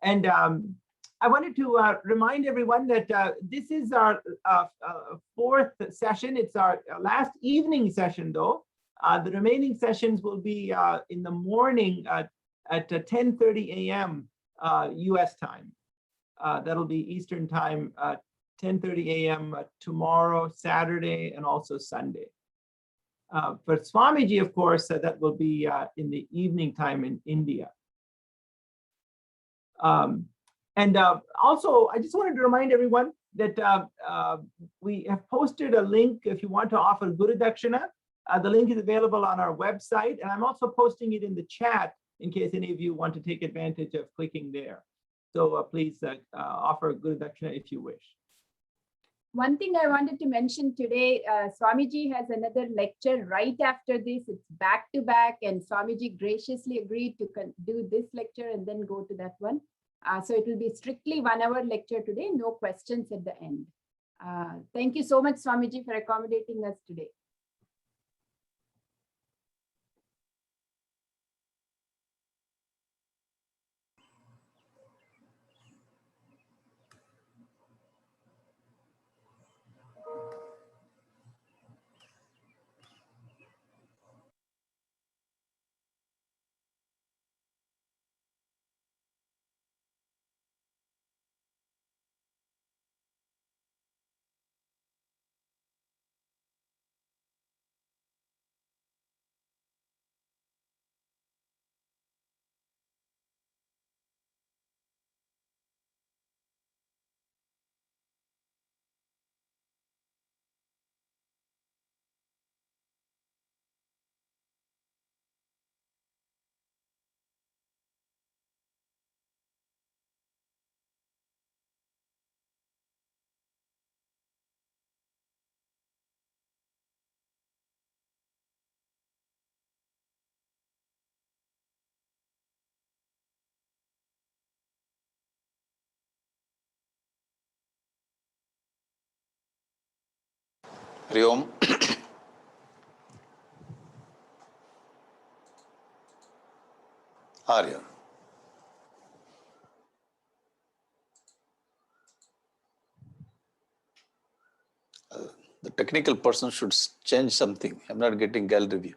And I wanted to remind everyone that this is our fourth session. It's our last evening session, though. The remaining sessions will be in the morning at 10:30 a.m. US time. That'll be Eastern time, 10:30 a.m. Tomorrow, Saturday, and also Sunday. For Swamiji, of course, that will be in the evening time in India. Also, I just wanted to remind everyone that we have posted a link if you want to offer Guru Dakshina. The link is available on our website, and I'm also posting it in the chat in case any of you want to take advantage of clicking there. So please offer Guru Dakshina if you wish. One thing I wanted to mention today, Swamiji has another lecture right after this. It's back to back, and Swamiji graciously agreed to do this lecture and then go to that one. So it will be strictly 1 hour lecture today, no questions at the end. Thank you so much, Swamiji, for accommodating us today. Hari Om. Arya. The technical person should change something. I'm not getting gallery view.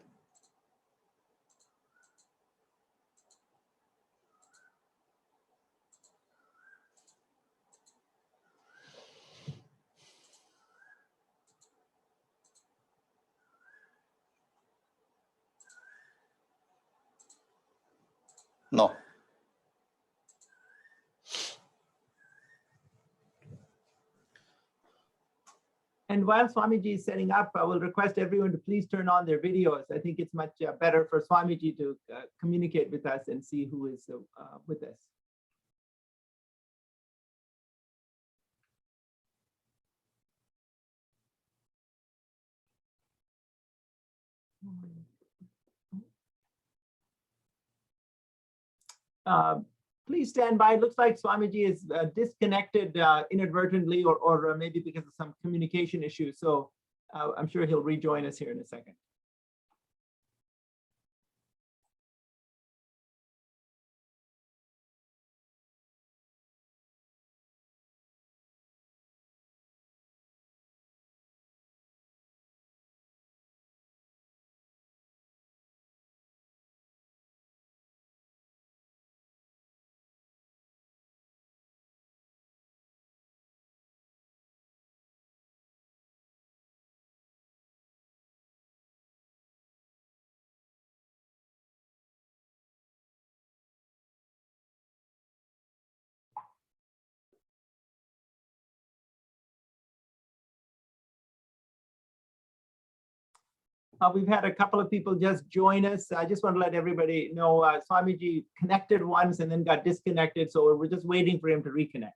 No. And while Swamiji is setting up, I will request everyone to please turn on their videos. I think it's much better for Swamiji to communicate with us and see who is with us. Please stand by. It looks like Swamiji is disconnected inadvertently or maybe because of some communication issues. So I'm sure he'll rejoin us here in a second. We've had a couple of people just join us. I just want to let everybody know Swamiji connected once and then got disconnected. So we're just waiting for him to reconnect.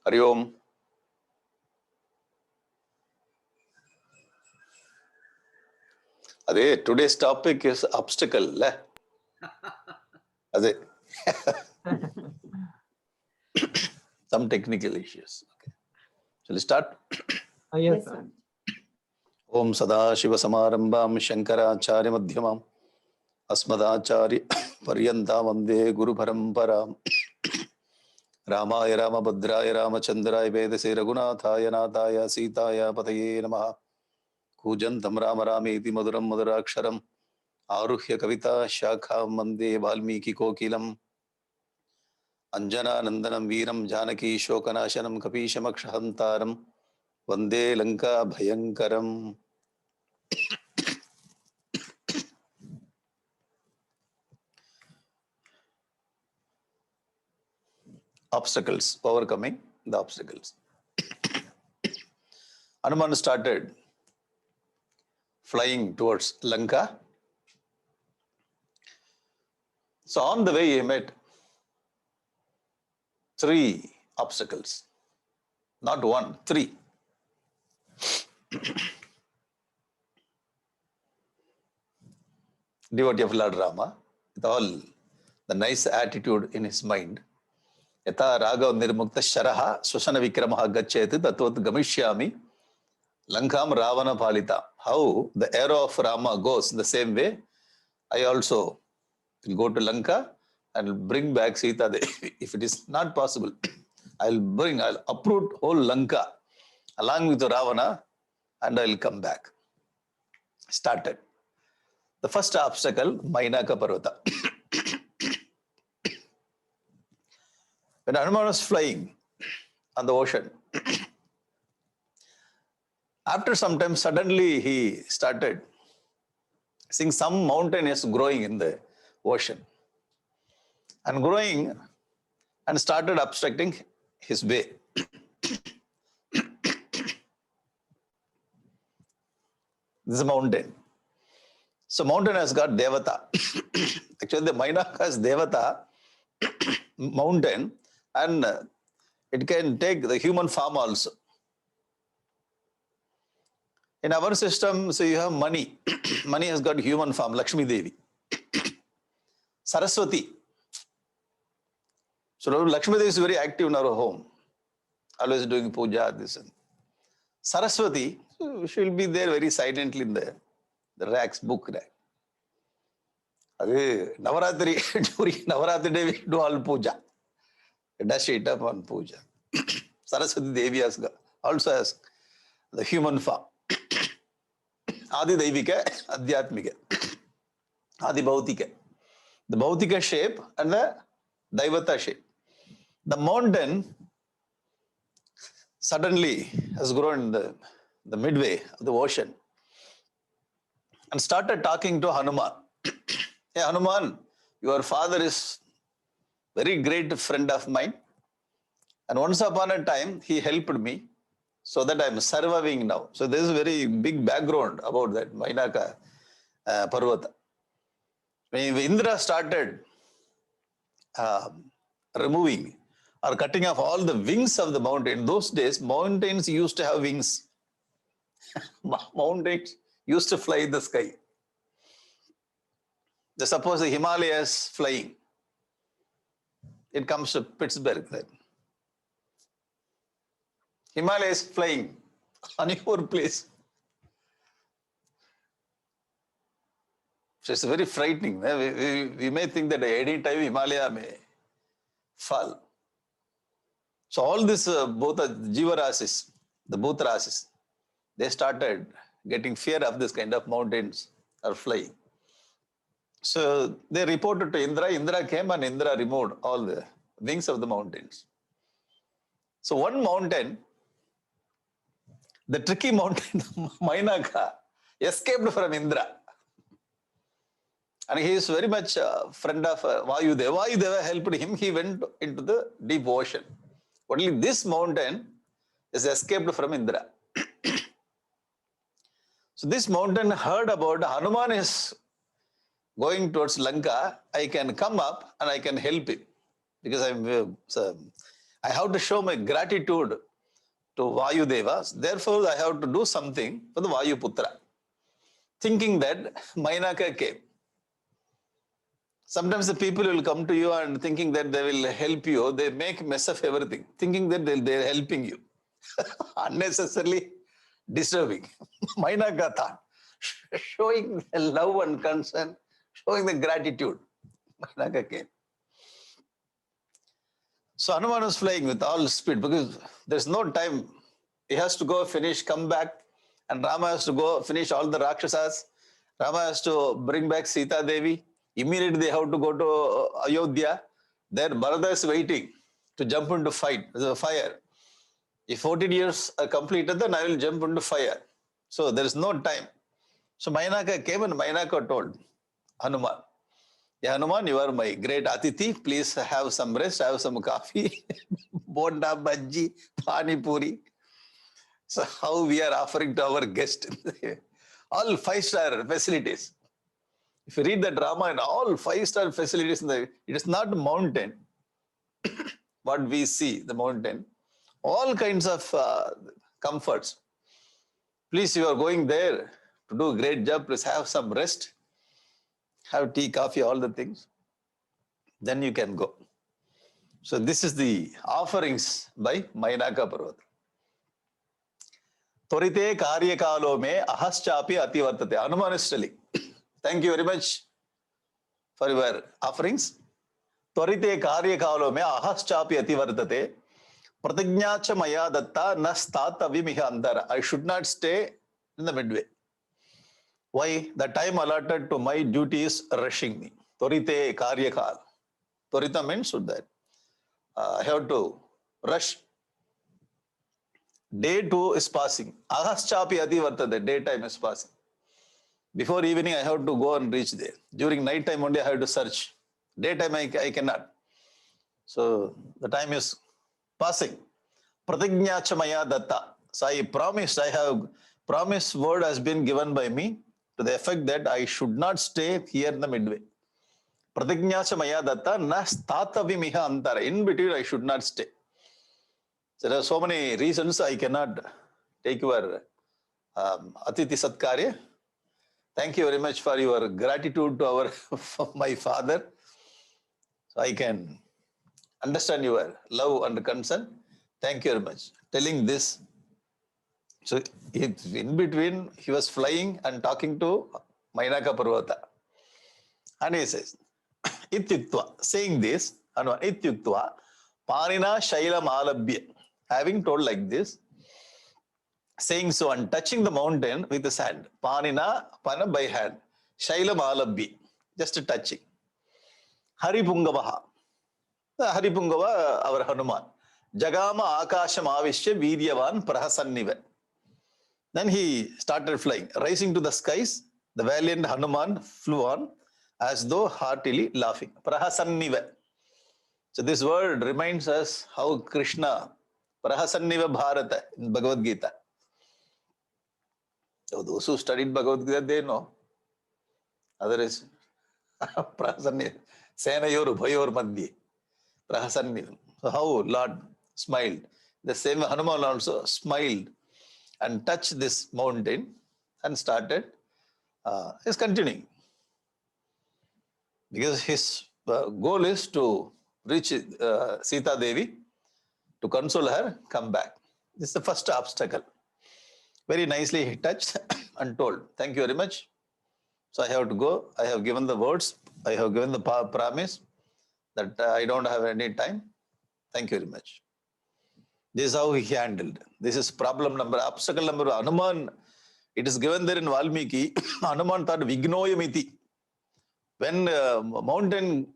Hari Om. Today's topic is obstacle. Some technical issues. Okay. Shall we start? Yes, Yes, sir. Swami. Om Sadashiva Samarambam Shankaracharya Madhyamam Asmadacharya Paryanta Vande Guru Paramparam Ramaya Ramabhadraya Ramachandraya Vedase Raghunathaya Nathaya Sitaya Pataye Namaha Kujantam Rama Rameti Maduram Maduraksharam Aruhya Kavita Shakha Mande Valmiki Kokilam Anjana Nandanam Veeram Janaki Shokanashanam Kapishamakshahantaram Vande Lanka Bhayankaram. Obstacles, overcoming the obstacles. Hanuman started flying towards Lanka. So on the way he met 3 obstacles. Not 1, 3. Devotee of Lord Rama, with all the nice attitude in his mind. Yatha raga nirmukta sharaha swasana vikramaha gaccheti tatvat gamishyami Lankam Ravana Palita. How the arrow of Rama goes the same way, I also will go to Lanka and bring back Sita Devi. If it is not possible, I'll uproot whole Lanka along with Ravana and I'll come back. Started. The first obstacle, Mainaka Parvata. When Hanuman was flying on the ocean, after some time, suddenly he started seeing some mountain is growing in the ocean and growing and started obstructing his way. This is a mountain. So mountain has got Devata. Actually, the Mainaka is Devata mountain, and it can take the human form also. In our system, so you have money. Money has got human form, Lakshmi Devi. Saraswati. So Lakshmi Devi is very active in our home. Always doing puja, this and Saraswati, she will be there very silently in the racks, book rack. Navaratri, during Navaratri day, we do all puja. Dash it up on puja. Saraswati Devi also has the human form. Adi Devika, Adhyatmika. Adi Bhautika. The Bhautika shape and the Daivata shape. The mountain suddenly has grown in the midway of the ocean and started talking to Hanuman. Hey Hanuman, your father is very great friend of mine, and once upon a time he helped me so that I am surviving now. So there is a very big background about that Mainaka Parvata. When Indra started removing or cutting off all the wings of the mountain, in those days mountains used to have wings. Mountains used to fly in the sky. Suppose the Himalayas flying. It comes to Pittsburgh then. Himalayas flying on your place. So it's very frightening. We may think that any time Himalaya may fall. So all this, both the Jiva Rasis, the Bhut Rasis, they started getting fear of this kind of mountains are flying. So they reported to Indra. Indra came and Indra removed all the wings of the mountains. So one mountain, the tricky mountain, Mainaka, escaped from Indra. And he is very much a friend of Vayudeva. Vayudeva helped him. He went into the deep ocean. Only this mountain is escaped from Indra. So this mountain heard about Hanuman is going towards Lanka. I can come up and I can help him because I have to show my gratitude to Vayu Devas. Therefore, I have to do something for the Vayu Putra. Thinking that Mainaka came. Sometimes the people will come to you and thinking that they will help you. They make mess of everything, thinking that they're helping you. Unnecessarily disturbing. Mainaka thought. Showing the love and concern, showing the gratitude. Mainaka came. So Hanuman was flying with all speed because there's no time. He has to go finish, come back, and Rama has to go finish all the Rakshasas. Rama has to bring back Sita Devi. Immediately they have to go to Ayodhya. There Bharata is waiting to jump into fire. If 14 years are completed, then I will jump into fire. So there is no time. So Mainaka came and Mainaka told Hanuman, yeah, Hanuman, you are my great Atithi. Please have some rest, have some coffee, bonda, bhaji, pani puri. So how we are offering to our guest. All 5-star facilities. If you read the drama and all 5-star facilities, it is not a mountain. What we see, the mountain, all kinds of comforts. Please, you are going there to do a great job. Please have some rest. Have tea, coffee, all the things. Then you can go. So this is the offerings by Mainaka Parvat. Torite karyakalo me ahaschapi ativartate. Hanuman is telling. Thank you very much for your offerings. Torite karyakalo me ahaschapi ativartate. Pratignacha maya datta nastatavi miha andara. I should not stay in the midway. Why? The time allotted to my duty is rushing me. Torite karyakal. Torita means that I have to rush. Day 2 is passing. Ahaschapi ati vartate. Daytime is passing. Before evening, I have to go and reach there. During night time only, I have to search. Daytime, I cannot. So the time is passing. Pratignacha maya datta. So I promised, I have promised word has been given by me to the effect that I should not stay here in the midway. Pratignacha maya datta nastatavi miha antara. In between, I should not stay. So there are so many reasons I cannot take your Atithi Satkarya. Thank you very much for your gratitude to my father. So I can understand your love and concern. Thank you very much. Telling this. So in between, he was flying and talking to Mainaka Parvata. And he says, Ityuktva, saying this, Ityuktva, Panina Shailam Alabhya. Having told like this, saying so and touching the mountain with his hand. Panina, pana by hand. Shailam Alabhya, just touching. Haripungavaha. Haripungava, our Hanuman. Jagama Akasham Avishya Vidyavan Prahasanniva. Then he started flying, rising to the skies. The valiant Hanuman flew on as though heartily laughing. Prahasanniva. So this word reminds us how Krishna, Prahasanniva Bharata in Bhagavad Gita. So those who studied Bhagavad Gita, they know. Otherwise, Prahasanniva. Senayor Bhayor Madhye. Prahasanniva. So how Lord smiled. The same Hanuman also smiled and touched this mountain and started, is continuing. Because his goal is to reach Sita Devi, to console her, come back. This is the first obstacle. Very nicely he touched and told, thank you very much. So I have to go. I have given the words. I have given the promise that I don't have any time. Thank you very much. This is how he handled. This is problem number, obstacle number. Hanuman, it is given there in Valmiki. Hanuman thought Vignoyamiti. When mountain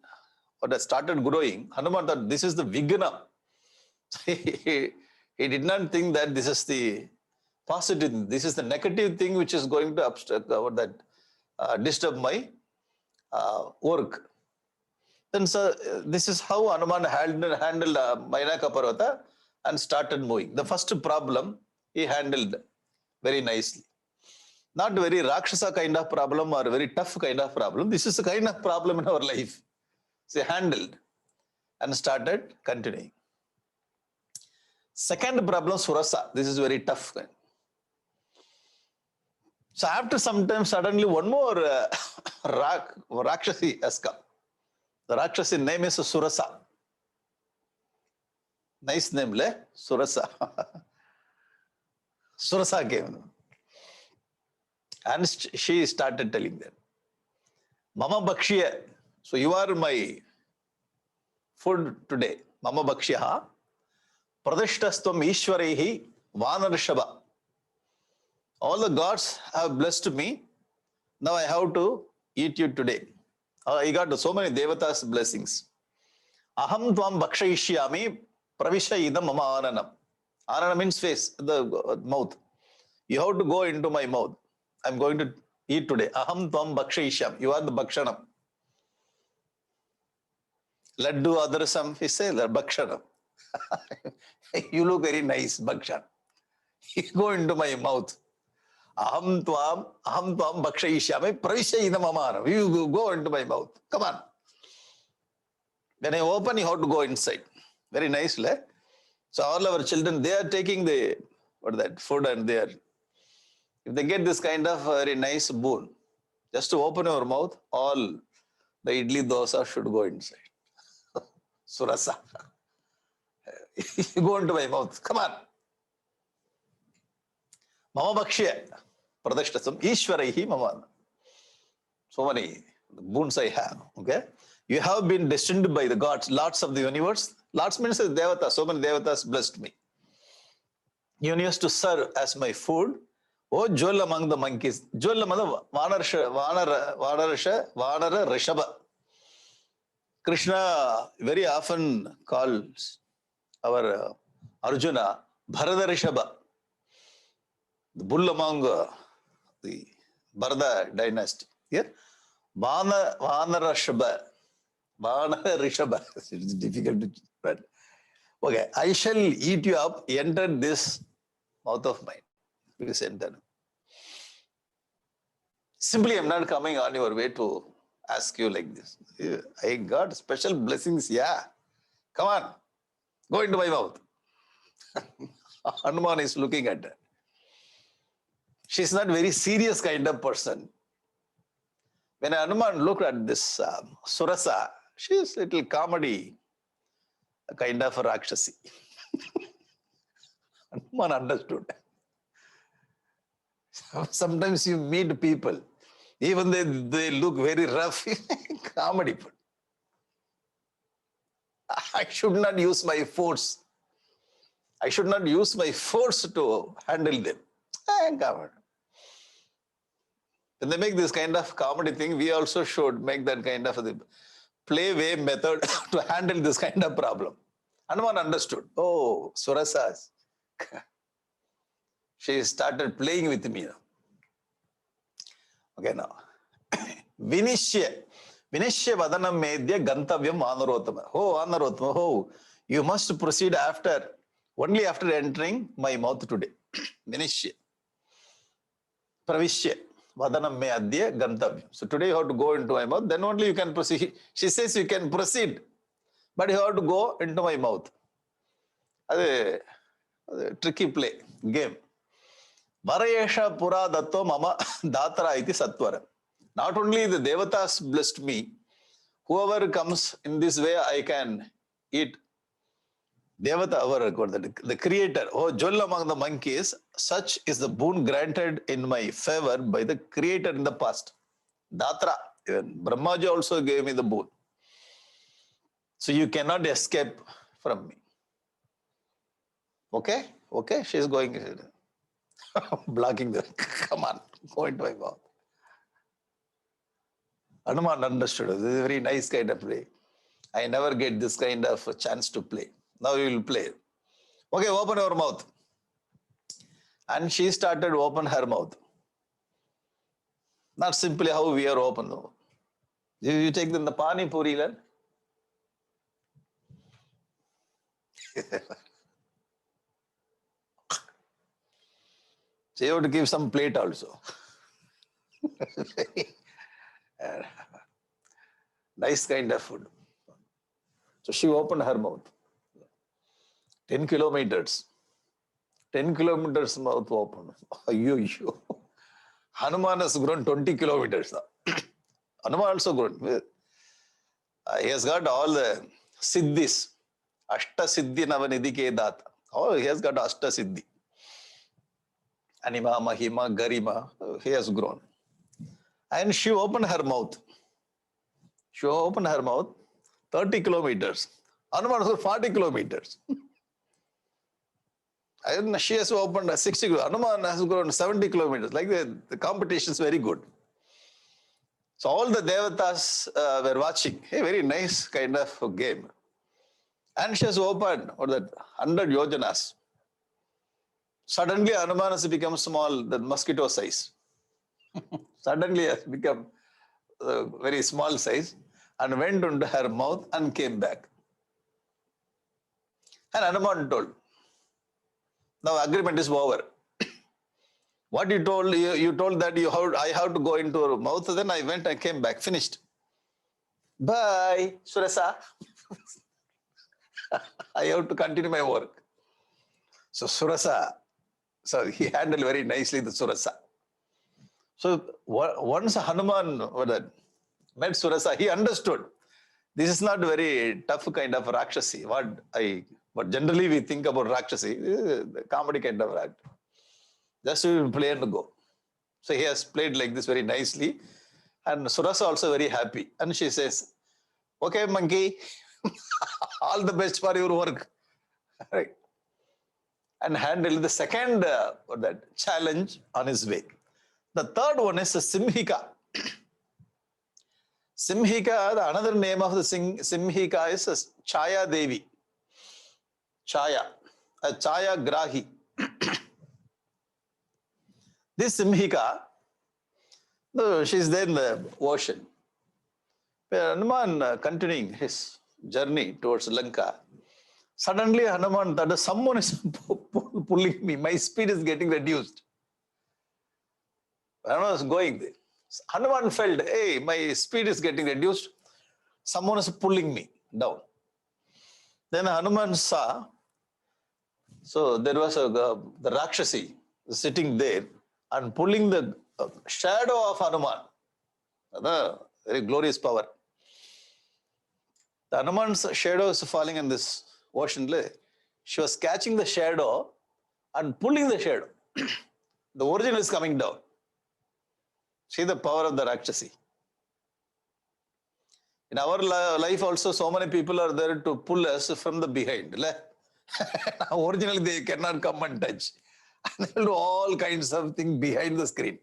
started growing, Hanuman thought this is the Vigna. He did not think that this is the positive thing. This is the negative thing which is going to disturb my work. Then so, this is how Hanuman handled Mainaka Parvata and started moving. The first problem he handled very nicely. Not very Rakshasa kind of problem or very tough kind of problem. This is a kind of problem in our life. So he handled and started continuing. Second problem, surasa. This is very tough. So after some time, suddenly one more Rakshasi has come. The Rakshasi name is Surasa. Nice name, le? Surasa. Surasa came. And she started telling them, Mama Bhakshiya. So you are my food today. Mama Bhakshiya. Pradishtastam Ishwarehi Vanarshaba. All the gods have blessed me. Now I have to eat you today. I got so many devatas blessings. Aham tvam bhakshayishyami pravisha idam mama ananam. Anana means face, the mouth. You have to go into my mouth. I'm going to eat today. Aham tvam bhakshayishyam. You are the bhakshanam. Laddu adarasam, he says, bhakshanam. You look very nice, bhakshan. You go into my mouth. Aham tvam bhakshayishyami pravishaidam amanam. You go into my mouth. Come on. When I open, you have to go inside. Very nicely. So all our children, they are taking the food and they are, if they get this kind of very nice boon, just to open your mouth, all the idli dosa should go inside. Surasa. You go into my mouth. Come on. Mama Bhakshiya. Pradishtasam Ishwaraihi Mama. So many boons I have. Okay. You have been destined by the gods, lords of the universe. Lords means Devatas. So many Devatas blessed me. You used to serve as my food. Oh, jewel among the monkeys. Jewel among the Vanara Rishaba. Krishna very often calls our Arjuna Bharada Rishaba. The bull among the Bharata dynasty. Here, Vanara Shaba. Vanara Rishaba. It's difficult to write. Okay, I shall eat you up, enter this mouth of mine. Please enter. Simply, I'm not coming on your way to ask you like this. I got special blessings, yeah. Come on, go into my mouth. Hanuman is looking at her. She's not very serious kind of person. When Hanuman looked at this Surasa, she's a little comedy, a kind of a Rakshasi. Hanuman understood. Sometimes you meet people, even they look very rough, comedy. I should not use my force. I should not use my force to handle them. When they make this kind of comedy thing, we also should make that kind of the play way method to handle this kind of problem. Hanuman understood. Oh, Surasas. She started playing with me now. Okay, now. Vinishya vadanam medya gantavyam anarottama. Oh, anarottama. Oh, you must proceed only after entering my mouth today. Vinishya. Pravishya. Vadanam me adya gantavyam. So today you have to go into my mouth, then only you can proceed. She says you can proceed, but you have to go into my mouth. That's a tricky play, game. Varayesha pura datto mama datra iti satvara. Not only the devatas blessed me, whoever comes in this way, I can eat. Devata, the creator, oh, jewel among the monkeys, such is the boon granted in my favor by the creator in the past. Datra, even Brahmaji also gave me the boon. So you cannot escape from me. Okay? Okay, she's going, blocking the, come on, go into my mouth. Hanuman understood. This is a very nice kind of play. I never get this kind of a chance to play. Now we will play. Okay, open your mouth. And she started to open her mouth. Not simply how we are open though. You take them the pani puri, so you have to give some plate also. Nice kind of food. So she opened her mouth. 10 kilometers. 10 kilometers mouth open. Ayyo. Hanuman has grown 20 kilometers. Hanuman also grown. He has got all the siddhis. Ashta siddhi navanidhi ke data. Oh, he has got Ashta siddhi. Anima, Mahima, Garima. He has grown. And she opened her mouth. 30 kilometers. Hanuman has 40 kilometers. And she has opened 60 kilometers. Hanuman has grown 70 kilometers. Like the competition is very good. So all the devatas were watching. A very nice kind of game. And she has opened 100 yojanas. Suddenly Hanuman has become small, the mosquito size. Suddenly has become very small size and went into her mouth and came back. And Hanuman told, now agreement is over. What you told, you told that I have to go into her mouth, then I went and came back, finished. Bye, Surasa. I have to continue my work. So Surasa, so he handled very nicely the Surasa. So once Hanuman met Surasa, he understood this is not very tough kind of Rakshasi. What generally we think about Rakshasi, the comedy kind of act. Just to play and go. So he has played like this very nicely. And Surasa also very happy. And she says, okay, monkey, all the best for your work. Right. And handled the second challenge on his way. The third one is Simhika. Simhika, the another name of the Simhika is Chaya Devi. Chaya, a Chaya Grahi. This Simhika, she's there in the ocean. Hanuman continuing his journey towards Lanka. Suddenly Hanuman thought someone is pulling me. My speed is getting reduced. Hanuman was going there. Hanuman felt, hey, my speed is getting reduced. Someone is pulling me down. Then Hanuman saw, so there was the Rakshasi sitting there and pulling the shadow of Hanuman. The very glorious power. The Hanuman's shadow is falling in this ocean. She was catching the shadow and pulling the shadow. The original is coming down. See the power of the Rakshasi. In our life also, so many people are there to pull us from the behind. Originally, they cannot come and touch. And they will do all kinds of things behind the screen.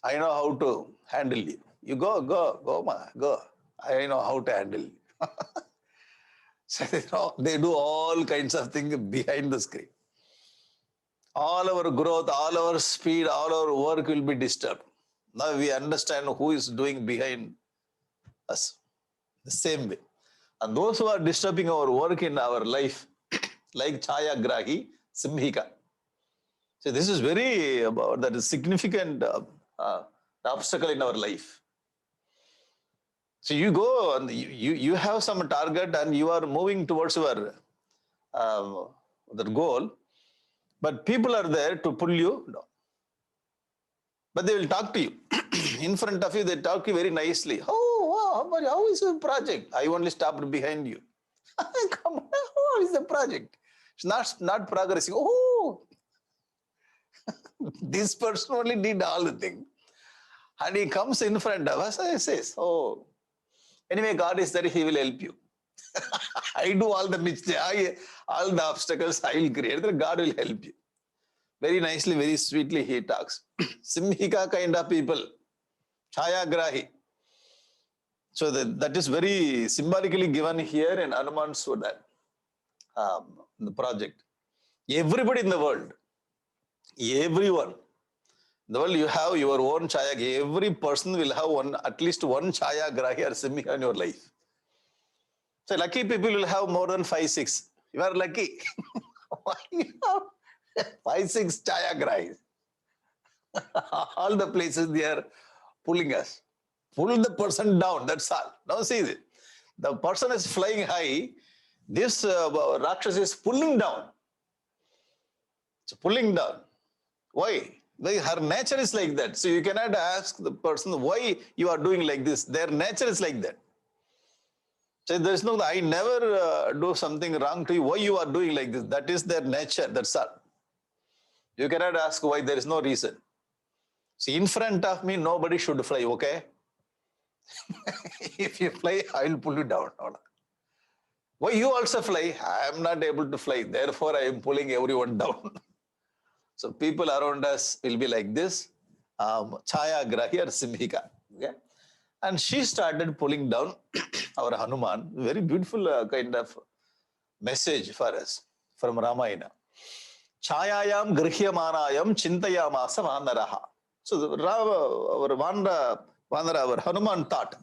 I know how to handle you. You go, ma, go. I know how to handle you. So they do all kinds of things behind the screen. All our growth, all our speed, all our work will be disturbed. Now we understand who is doing behind us the same way. And those who are disturbing our work in our life, like Chaya Grahi, Simhika. So this is very that is significant obstacle in our life. So you go and you have some target and you are moving towards your goal, but people are there to pull you down. But they will talk to you. In front of you, they talk to you very nicely. Oh, wow, how is your project? I only stopped behind you. Come on, how is the project? It's not progressing. Oh, this person only did all the things. And he comes in front of us and says, oh, anyway, God is there, he will help you. I do all the mistakes, all the obstacles I will create, then God will help you. Very nicely, very sweetly he talks. Simhika kind of people. Chaya Grahi. So that is very symbolically given here in Hanuman's the project. Everybody in the world, everyone, in the world you have your own Chaya. Every person will have at least one Chaya Grahi or Simhika in your life. So lucky people will have more than 5, 6. You are lucky. Why you have 5, 6 Chaya Grahis? All the places they are pulling us. Pull the person down, that's all. Now see this. The person is flying high. This Rakshasa is pulling down. So pulling down. Why? Her nature is like that. So you cannot ask the person why you are doing like this. Their nature is like that. So there is no, I never do something wrong to you. Why you are doing like this? That is their nature. That's all. You cannot ask why. There is no reason. See, in front of me, nobody should fly, okay? If you fly, I will pull you down. Why you also fly? I am not able to fly. Therefore, I am pulling everyone down. So people around us will be like this. Chaya Grahi or Simhika. Okay? And she started pulling down our Hanuman. Very beautiful kind of message for us from Ramayana. Chayayam Grihyamanayam Chintayamasa Vanaraha. So our Vanara, our Hanuman thought.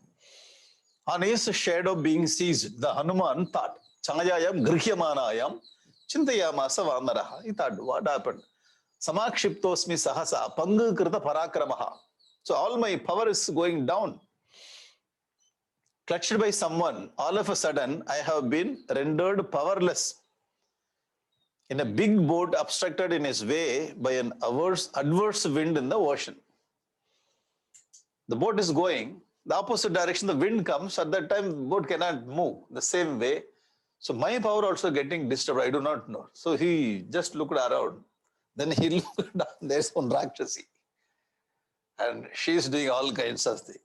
On his shadow being seized, the Hanuman thought. Chayayam Grihyamanayam Chintayamasa Vanaraha. He thought, what happened? Samakshiptosmi Sahasa Pangu Krita Parakramaha. So all my power is going down. Clutched by someone, all of a sudden, I have been rendered powerless. In a big boat obstructed in his way by an adverse wind in the ocean. The boat is going, the opposite direction, the wind comes, at that time, the boat cannot move the same way. So my power also getting disturbed, I do not know. So he just looked around. Then he looked down, there's one Rakshasi. And she is doing all kinds of things.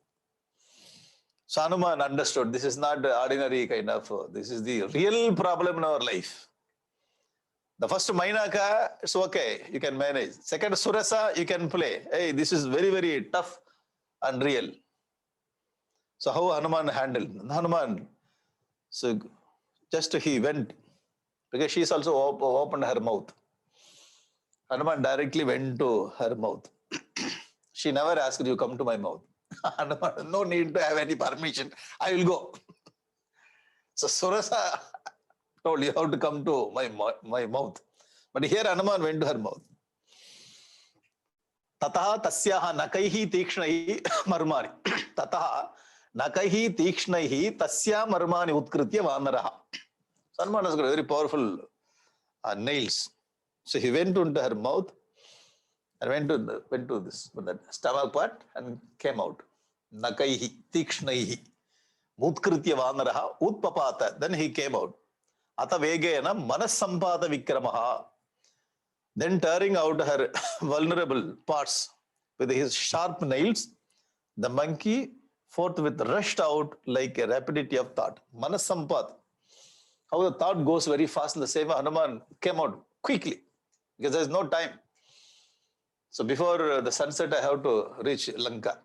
So Hanuman understood, this is not ordinary kind of, this is the real problem in our life. The first Mainaka, it's okay, you can manage. Second Surasa, you can play. Hey, this is very, very tough and real. So how Hanuman handled? Hanuman, so just he went, because she is also opened her mouth. Hanuman directly went to her mouth. She never asked you come to my mouth. Hanuman, no need to have any permission. I will go. So Surasa told you how to come to my mouth. But here Hanuman went to her mouth. Tataha tasyaha nakaihi tikshnahi marmani. Tataha nakaihi tikshnahi tasya marmani utkritya vanaraha. So Hanuman has got very powerful nails. So he went into her mouth and went to this that stomach part and came out. Nakaihi tikshnahi utkritya vanaraha utpapata. Then he came out. Ata vegena manasampada vikramaha. Then tearing out her vulnerable parts with his sharp nails, the monkey forthwith rushed out like a rapidity of thought. Manasampad. How the thought goes very fast in the same way, Hanuman came out quickly because there is no time. So before the sunset, I have to reach Lanka.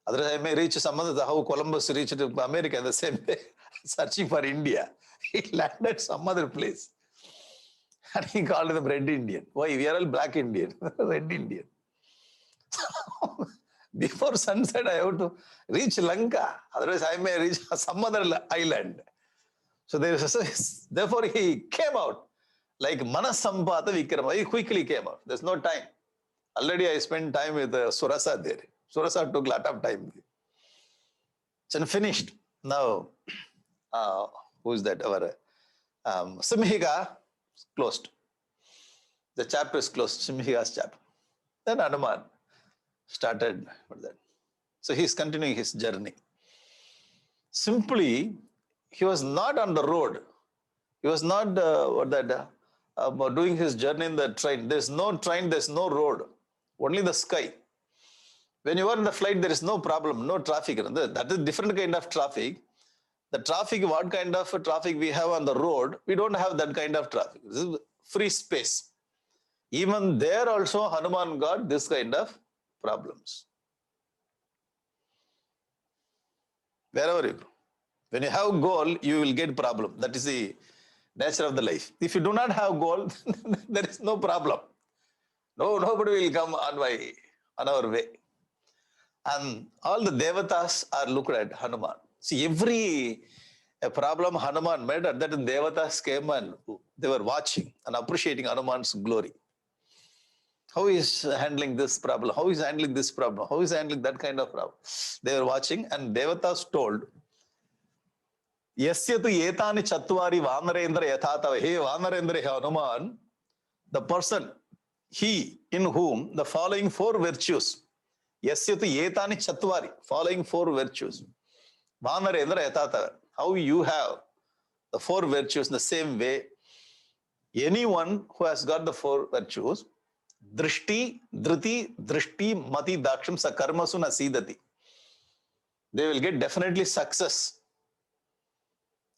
Otherwise, I may reach some other, how Columbus reached America the same way, searching for India. He landed some other place. And he called them Red Indian. Why? We are all Black Indian, Red Indian. Before sunset, I have to reach Lanka. Otherwise, I may reach some other island. So therefore, he came out like Manasampata Vikrama. He quickly came out. There's no time. Already I spent time with Surasa there. Surasa took a lot of time. So finished. Now, who is that? Our Simhika closed. The chapter is closed. Simhika's chapter. Then Hanuman started with that. So he's continuing his journey. Simply, he was not on the road. He was not doing his journey in the train. There's no train, there's no road. Only the sky. When you are in the flight, there is no problem, no traffic. That is different kind of traffic. The traffic, what kind of traffic we have on the road, we don't have that kind of traffic. This is free space. Even there also, Hanuman got this kind of problems. Wherever you go. When you have goal, you will get problem. That is the nature of the life. If you do not have goal, there is no problem. No, nobody will come on our way. And all the devatas are looked at Hanuman. See, every problem Hanuman made, at that devatas came and they were watching and appreciating Hanuman's glory. How is handling this problem? How is handling this problem? How is handling that kind of problem? They were watching and devatas told, Yasyatu etani chatvari vanarendra yathatava. Hey Vanarendra, Hanuman, the person, he in whom the following four virtues, yasyatu etani chatvari, following four virtues. Vanarendra yatata, how you have the four virtues in the same way. Anyone who has got the four virtues, drishti, dhriti, drishti, mati, daksham, sakarmasu na sidati. They will get definitely success.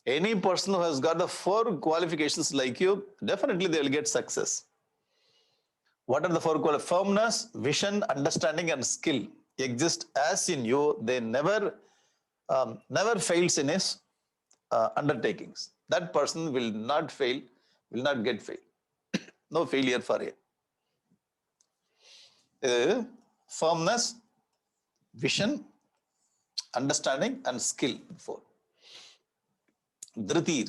Any person who has got the four qualifications like you, definitely they will get success. What are the four qualifications? Firmness, vision, understanding, and skill exist as in you. They never fails in his undertakings. That person will not fail, will not get fail. No failure for him. Firmness, vision, understanding, and skill. Four. Dhriti.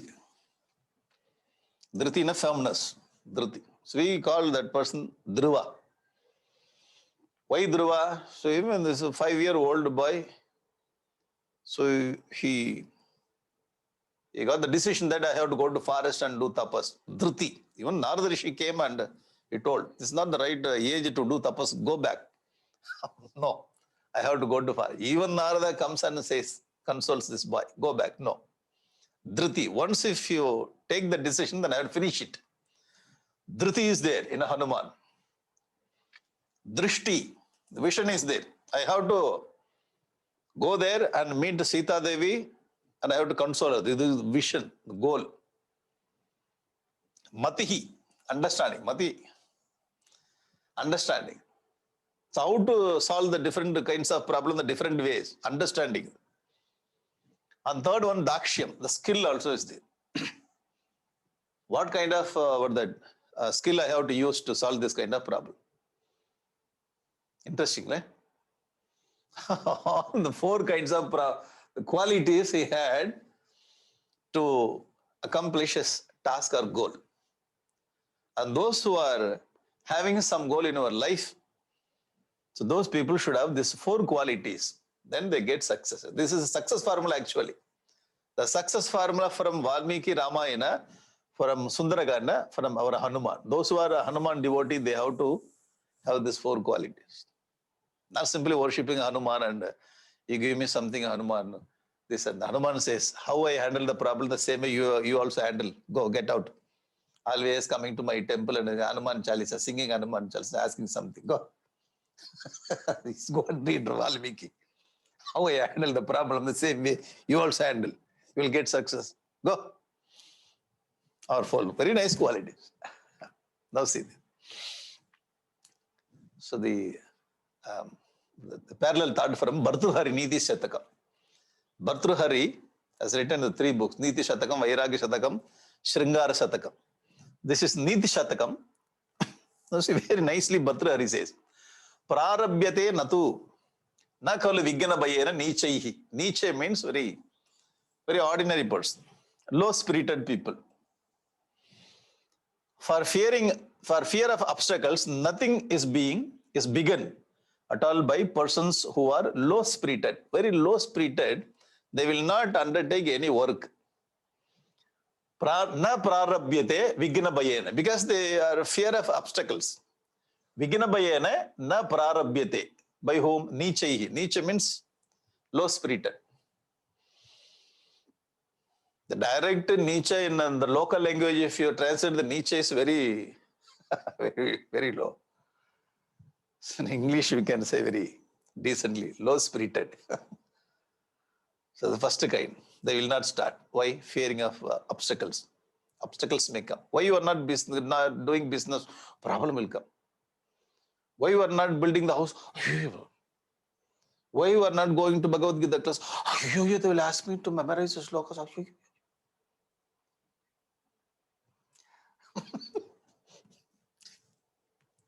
Dhriti na firmness. Dhriti. So we call that person Dhruva. Why Dhruva? So even this 5-year-old boy, so he got the decision that I have to go to forest and do tapas. Dhriti. Even Narada Rishi came and he told, this is not the right age to do tapas, go back. No, I have to go to forest. Even Narada comes and says, consoles this boy, go back. No. Dhriti. Once if you take the decision, then I will finish it. Dhriti is there in a Hanuman. Drishti. The vision is there. I have to go there and meet Sita Devi and I have to console her. This is vision, the goal. Matihi. Understanding. Mati. Understanding. So how to solve the different kinds of problems the different ways. Understanding. And third one, Dakshyam. The skill also is there. What kind of skill I have to use to solve this kind of problem? Interesting, right? The four kinds of qualities he had to accomplish his task or goal. And those who are having some goal in our life, so those people should have these four qualities. Then they get success. This is a success formula actually. The success formula from Valmiki Ramayana, from Sundaragana, from our Hanuman. Those who are a Hanuman devotee, they have to have these four qualities. Not simply worshipping Hanuman and you give me something, Hanuman. This and Hanuman says, how I handle the problem, the same way you also handle. Go, get out. Always coming to my temple and Hanuman Chalisa, singing Hanuman Chalisa, asking something. Go. Go and read Valmiki. How I handle the problem the same way you also handle. You will get success. Go. Or follow. Very nice qualities. Now see. So the parallel thought from Bhartruhari Niti Shatakam. Bhartruhari has written the 3 books, Niti Shatakam, Vairagya Shatakam, Sringara Shatakam. This is Niti Shatakam. Now see, very nicely Bhartruhari says, Prarabhyate natu na kalu vigyana bayena nichaihi. Niche means very ordinary person, low-spirited people. For fear of obstacles, nothing is begun at all by persons who are low-spirited. Very low-spirited, they will not undertake any work. Na prarabhyate vighna bayena, because they are fear of obstacles. Vighna bayena na prarabhyate. By whom? Nichaihi. Niche means low-spirited. The direct Nietzsche in the local language, if you translate the Nietzsche, is very, very low. So in English, we can say very decently, low-spirited. So the first kind, they will not start. Why? Fearing of obstacles. Obstacles may come. Why you are not doing business? Problem will come. Why you are not building the house? Why you are not going to Bhagavad Gita class? They will ask me to memorize the slokas.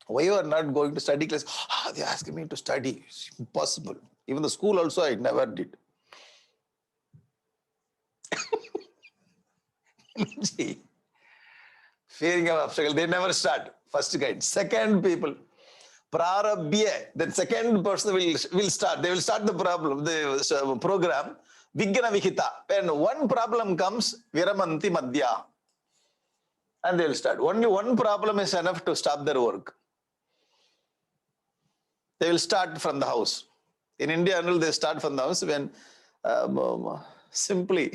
Why you are not going to study class? They ask me to study. It's impossible. Even the school also I never did. See, fearing of obstacle, they never start. First kind. Second people, prarabhya. Then second person will start. They will start the problem, the program. Vighna vihita. When one problem comes, viramanti madhya. and they'll start. Only one problem is enough to stop their work. They will start from the house. In India, they start from the house when simply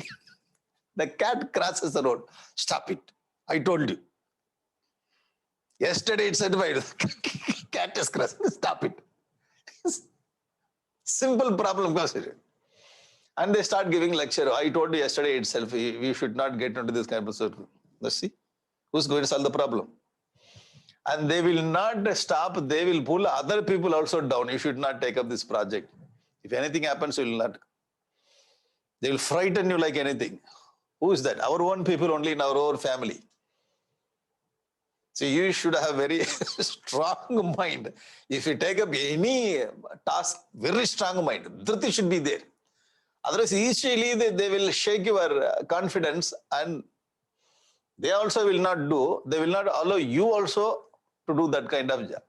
the cat crosses the road. Stop it. I told you. Yesterday it said, cat is crossing. Stop it. Simple problem. And they start giving lecture. I told you yesterday itself, we should not get into this kind of circle. Let's see. Who's going to solve the problem? And they will not stop. They will pull other people also down. You should not take up this project. If anything happens, you will not. They will frighten you like anything. Who is that? Our own people only in our own family. So you should have very strong mind. If you take up any task, very strong mind. Dhriti should be there. Otherwise, easily they will shake your confidence, and they also will not do. They will not allow you also to do that kind of job.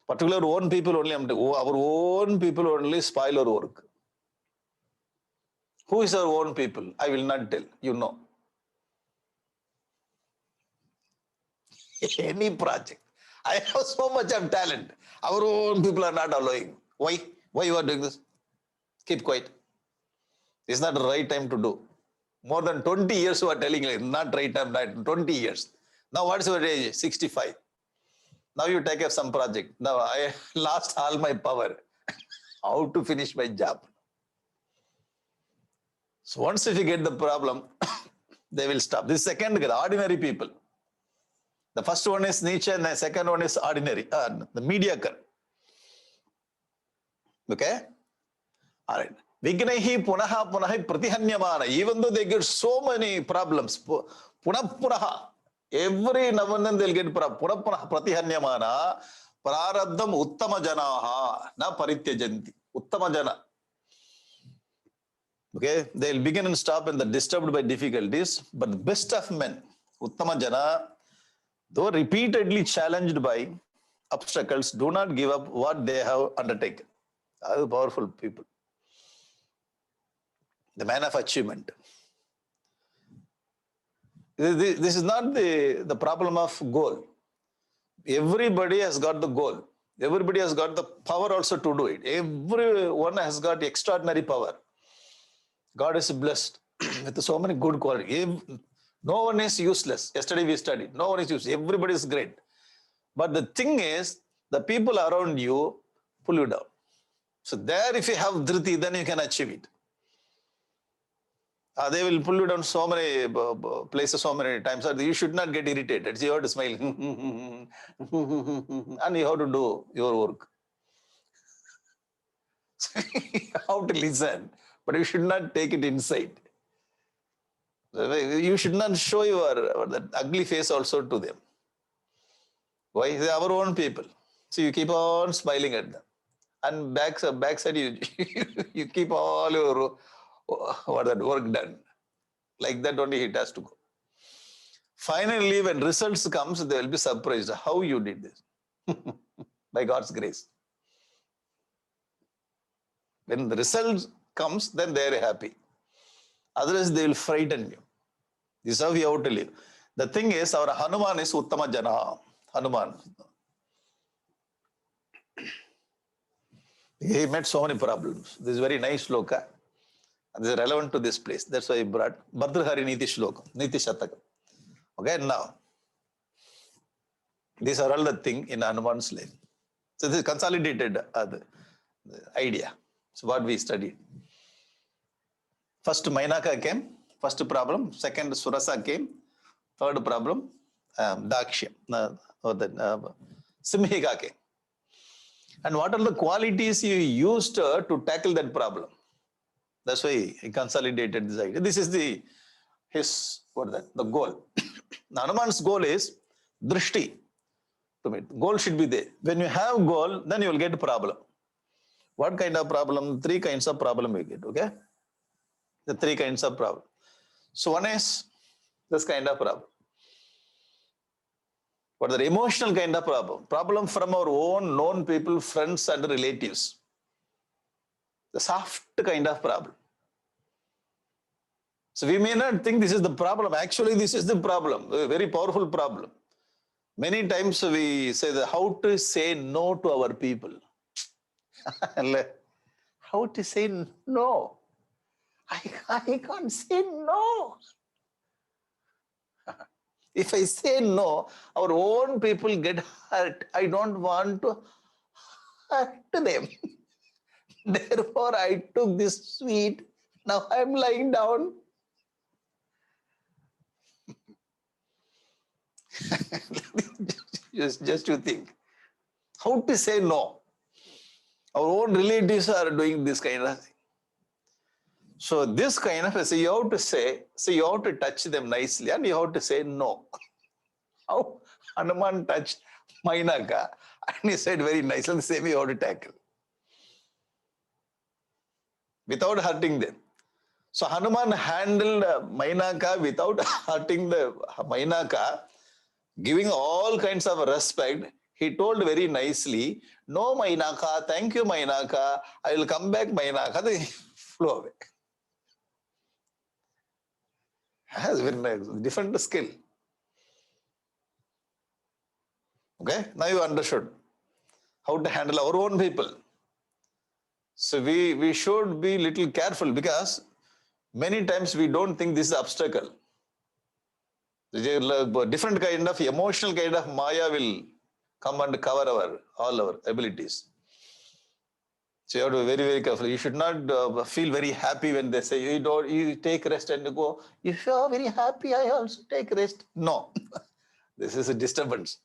Particular own people only, our own people only spoil our work. Who is our own people? I will not tell. You know. Any project. I have so much of talent. Our own people are not allowing. Why? Why you are doing this? Keep quiet. It's not the right time to do. More than 20 years you are telling me, not right time, not 20 years. Now what's your age? 65. Now you take up some project. Now I lost all my power. How to finish my job? So once if you get the problem, they will stop. This second, the ordinary people. The first one is Nietzsche and the second one is ordinary, the mediocre. Okay? All right. Vignehi punaha punahi pratihanyamana. Even though they get so many problems, punaha. Every now and then they'll get punaha pratihanyamana. Prarabdham uttama janaha na parityajanti. Uttama jana. Okay? They'll begin and stop and they're disturbed by difficulties. But the best of men, uttama jana, though repeatedly challenged by obstacles, do not give up what they have undertaken. Are powerful people. The man of achievement. This is not the problem of goal. Everybody has got the goal. Everybody has got the power also to do it. Everyone has got extraordinary power. God is blessed with so many good qualities. No one is useless. Yesterday we studied. No one is useless. Everybody is great. But the thing is, the people around you pull you down. So there, if you have dhriti, then you can achieve it. They will pull you down so many places, so many times. You should not get irritated. So you have to smile. And you have to do your work. How to listen. But you should not take it inside. You should not show your that ugly face also to them. Why? They are our own people. So you keep on smiling at them. And backside you keep all your work done. Like that only it has to go. Finally, when results comes, they will be surprised how you did this. By God's grace. When the results comes, then they are happy. Otherwise, they will frighten you. This is how we have to live. The thing is, our Hanuman is Uttama Jana. Hanuman. He met so many problems. This is very nice shloka. This is relevant to this place. That's why I brought Bhartrhari Niti Shloka, Niti Shataka. Okay, now, these are all the things in Hanuman's life. So this is consolidated the idea. So what we studied. First Mainaka came, first problem. Second Surasa came. Third problem, Dakshya, Simhika came. And what are the qualities you used to tackle that problem? That's why he consolidated this idea. This is the goal. Hanuman's goal is drishti. Goal should be there. When you have goal, then you will get a problem. What kind of problem? 3 kinds of problem you get, okay? The 3 kinds of problem. So one is this kind of problem. What are the emotional kind of problem? Problem from our own known people, friends and relatives. The soft kind of problem. So we may not think this is the problem. Actually, this is the problem, a very powerful problem. Many times we say that how to say no to our people. How to say no? I can't say no. If I say no, our own people get hurt. I don't want to hurt them. Therefore, I took this sweet. Now I'm lying down. just to think. How to say no? Our own relatives are doing this kind of thing. So this kind of, so you have to say, so you have to touch them nicely and you have to say no. How Hanuman touched Mainaka and he said very nicely, the same you have to tackle. Without hurting them. So Hanuman handled Mainaka without hurting the Mainaka, giving all kinds of respect. He told very nicely, no Mainaka, thank you Mainaka, I will come back Mainaka. They flew away. Has very nice, different skill. Okay, now you understood how to handle our own people. So we should be little careful because many times we don't think this is obstacle. Different kind of emotional kind of Maya will come and cover all our abilities. So you have to be very, very careful. You should not feel very happy when they say, you take rest and you go, if you are very happy, I also take rest. No, this is a disturbance.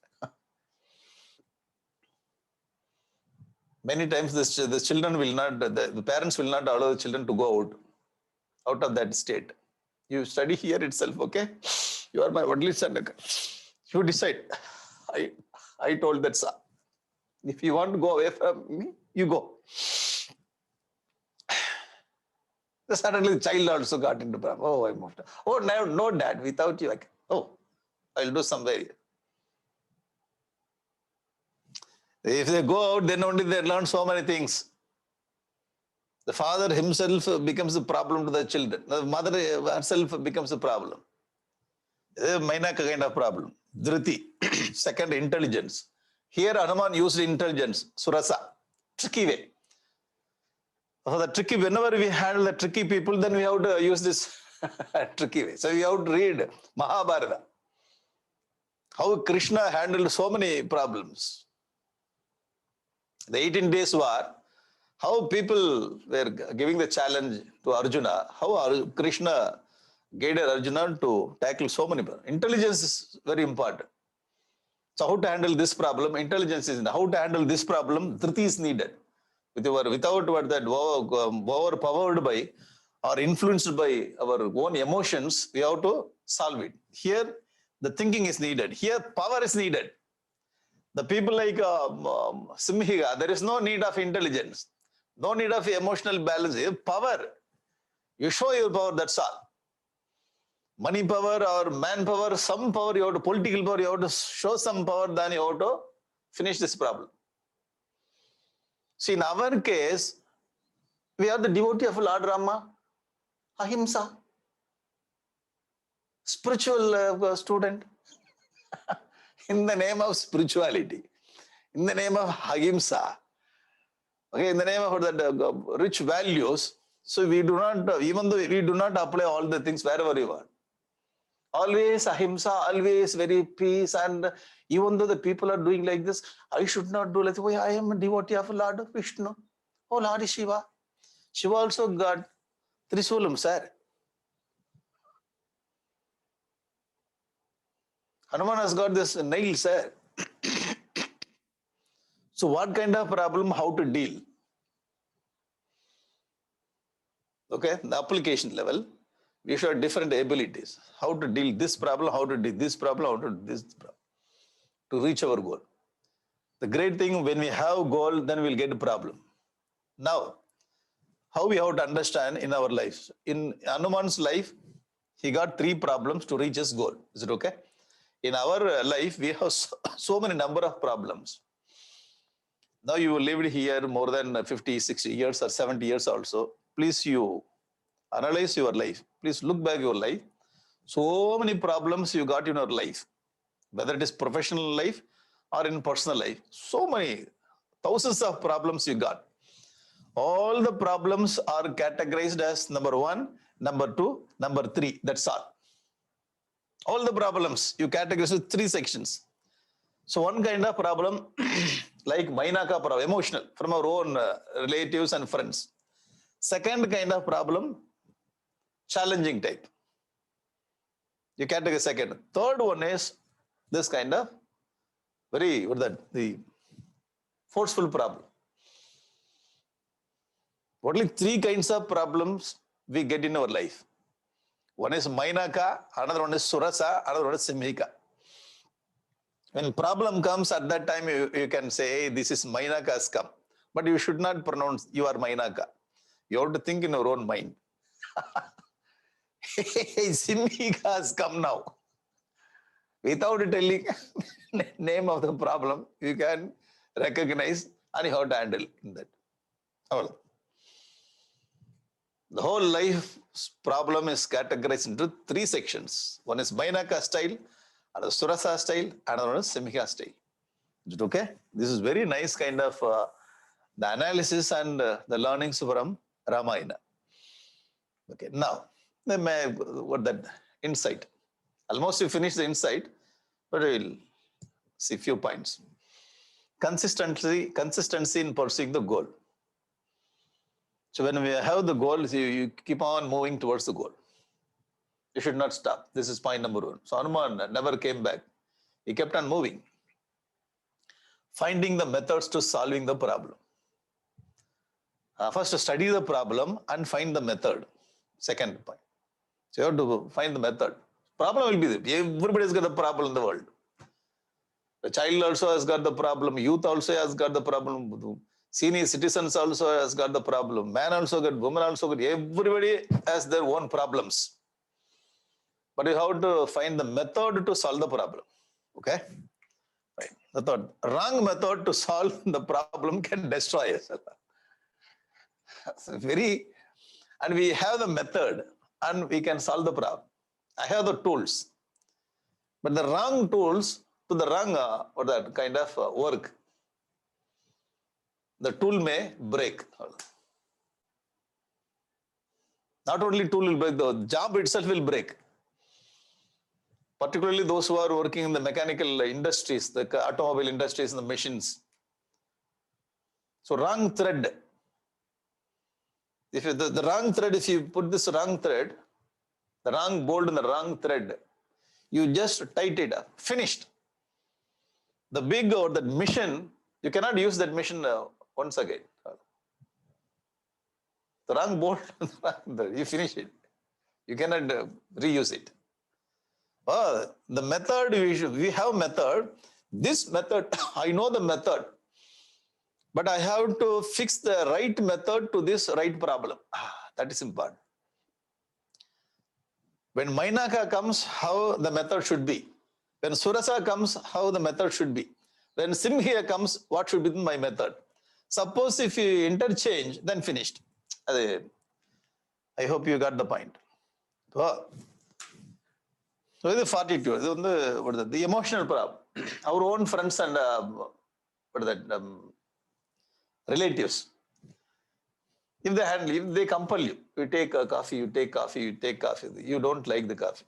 Many times the children will not, the parents will not allow the children to go out of that state. You study here itself, okay? You are my only son. You decide. I told that, sir. If you want to go away from me, you go. Suddenly the child also got into problem. Oh, I moved. Oh, no, dad, without you, I'll do somewhere. If they go out, then only they learn so many things. The father himself becomes a problem to the children. The mother herself becomes a problem. Mainaka kind of problem. Dhriti. Second, intelligence. Here Hanuman used intelligence, surasa, tricky way. So the tricky, whenever we handle the tricky people, then we have to use this tricky way. So we have to read Mahabharata. How Krishna handled so many problems. The 18 days war, how people were giving the challenge to Arjuna, how Krishna guided Arjuna to tackle so many problems. Intelligence is very important. So how to handle this problem? Intelligence is how to handle this problem. Dhriti is needed. Without what that overpowered by or influenced by our own emotions, we have to solve it. Here, the thinking is needed. Here, power is needed. The people like Simhiga, there is no need of intelligence, no need of emotional balance. Power. You show your power, that's all. Money power or manpower, some power, you have to, political power, you have to show some power, then you have to finish this problem. See, in our case, we are the devotee of Lord Rama, Ahimsa, spiritual student. In the name of spirituality, in the name of Ahimsa, okay, in the name of that rich values, so we do not, even though we do not apply all the things wherever we want. Always Ahimsa, always very peace, and even though the people are doing like this, I should not do like this. I am a devotee of Lord Vishnu. Oh, Lord Shiva. Shiva also got Trisulam, sir. Hanuman has got this nail, sir. So what kind of problem, how to deal? Okay, the application level, we should have different abilities. How to deal this problem, how to deal this problem, how to do this problem, to reach our goal. The great thing, when we have goal, then we'll get a problem. Now, how we have to understand in our lives. In Hanuman's life, he got 3 problems to reach his goal. Is it okay? In our life, we have so many number of problems. Now you lived here more than 50, 60 years or 70 years also. Please you analyze your life. Please look back your life. So many problems you got in your life, whether it is professional life or in personal life. So many, thousands of problems you got. All the problems are categorized as number 1, number 2, number 3. That's all. All the problems you categorize with 3 sections. So one kind of problem like Mainaka problem, emotional, from our own relatives and friends. Second kind of problem, challenging type. You categorize second. Third one is this kind of very, what is that, the forceful problem. Only 3 kinds of problems we get in our life. One is Mainaka, another one is Surasa, another one is Simhika. When problem comes at that time, you can say, hey, this is Mainaka has come. But you should not pronounce you are Mainaka. You have to think in your own mind. Hey, Simhika has come now. Without telling name of the problem, you can recognize and you have to handle that. All. The whole life problem is categorized into 3 sections. One is Mainaka style, another Surasa style, another one is Simhika style. Is it okay? This is very nice kind of the analysis and the learnings from Ramayana. Okay, now, what that insight? Almost you finish the insight, but we'll see few points. Consistency in pursuing the goal. So when we have the goal, you keep on moving towards the goal. You should not stop. This is point number 1. So Hanuman never came back. He kept on moving. Finding the methods to solving the problem. First, study the problem and find the method. Second point. So you have to find the method. Problem will be there. Everybody's got a problem in the world. The child also has got the problem. Youth also has got the problem. Senior citizens also has got the problem. Man also got, woman also got. Everybody has their own problems. But you have to find the method to solve the problem. Okay? Right. The third, wrong method to solve the problem can destroy us. And we have the method and we can solve the problem. I have the tools. But the wrong tools to the wrong or that kind of work, the tool may break. Not only tool will break, the job itself will break. Particularly those who are working in the mechanical industries, the automobile industries and the machines. So wrong thread. If the wrong thread, if you put this wrong thread, the wrong bolt and the wrong thread, you just tight it up, finished. The big or that mission, you cannot use that mission once again. The wrong bolt, you finish it. You cannot reuse it. The method, we have method. This method, I know the method, but I have to fix the right method to this right problem. That is important. When Mainaka comes, how the method should be. When Surasa comes, how the method should be. When Simhika comes, what should be my method? Suppose if you interchange, then finished. I hope you got the point. So the fortitude, the emotional problem. Our own friends and relatives. If they compel you, you take coffee, you take coffee, you take coffee. You don't like the coffee.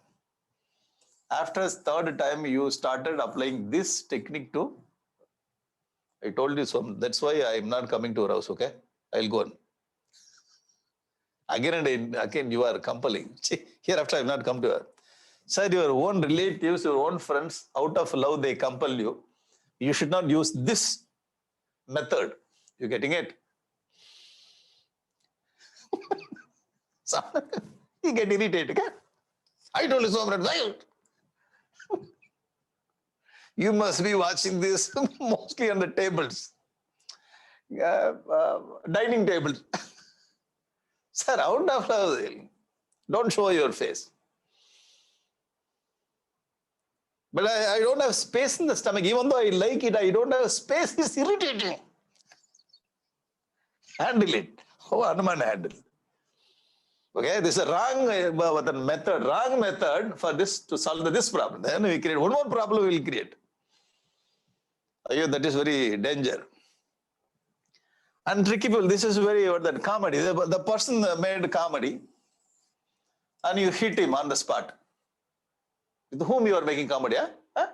After 3rd time, you started applying this technique to. I told you so. That's why I am not coming to your house. Okay, I'll go on. Again and again, you are compelling. Hereafter, I will not come to her. Sir, your own relatives, your own friends, out of love, they compel you. You should not use this method. You getting it? So, you get irritated. Okay? I told you so many. You must be watching this mostly on the tables. Dining tables. Sir, out of love, don't show your face. But I don't have space in the stomach. Even though I like it, I don't have space. It's irritating. Handle it. How Hanuman handle it? Okay, this is a wrong method for this to solve this problem. Then we create one more problem. We will create. That is very danger. And tricky people. This is very that comedy. The person made comedy, and you hit him on the spot. With whom you are making comedy? Huh?